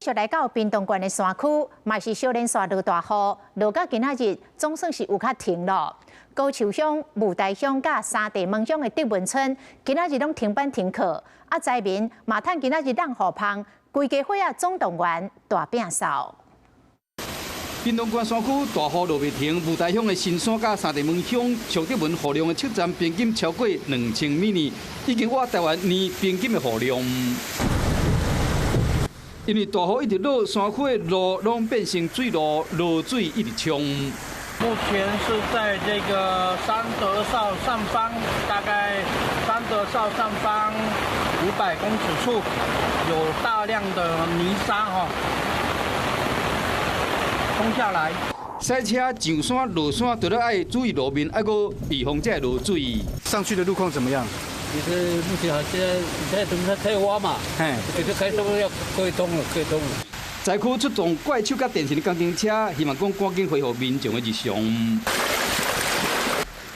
续来到屏东县的山区，嘛是小连续落大雨，落到今仔日总算是有较停了。高树乡、雾台乡、甲三地门乡的德文村，今仔日拢停班停课，灾民嘛趁今仔日冷雨芳，规家伙总动员大摒扫。屏东县山区大雨落未停，雾台乡的新山甲三地门乡上德文雨量的测站平均超过2000米呢，已经挖台湾年平均的雨量。因为大雨一直落，山区的路拢变成水路，落水一直冲。目前是在这个三德哨上方，大概三德哨上方500公尺处，有大量的泥沙冲下来。赛车上山落山都要爱注意路面，还个预防这落水。上去的路况怎么样？其实目前现在等它开挖嘛，就开始要可以通了。灾区出动怪手甲电信的工程车，希望讲赶紧恢复民众的日常。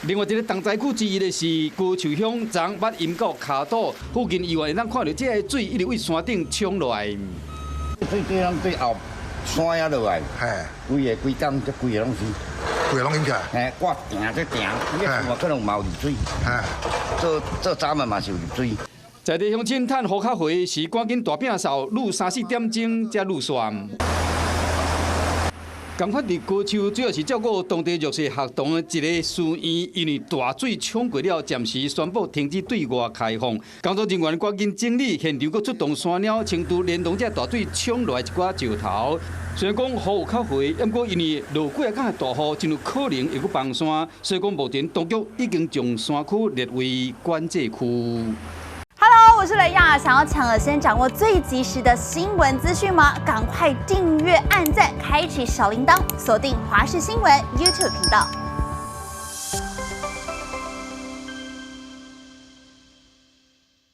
另外一个重灾区之一的是高树乡昨捌阴到卡岛附近，意外咱看到这个水一直为山顶冲落来。水拢对后山遐落来，规工这规个拢是。规个拢淹起来。我定这定，你看可能嘛有入水。做早晚嘛是有入水。在地乡亲趁雨较回，是赶紧大摒扫，愈3、4点钟才入线。共款伫高树，主要是照顾当地弱势学童的一个私院，因为大水冲过了，暂时宣布停止对外开放。工作人员赶紧整理现场，佮出动山鸟、清除连同这大水冲落来一寡石头。虽然讲雨有较回，不过因为落几啊天大雨，真有可能会去崩山，所以讲目前当局已经将山区列为管制区。Hello， 我是雷亚，想要抢先掌握最及时的新闻资讯吗？赶快订阅、按赞、开启小铃铛，锁定华视新闻 YouTube 频道。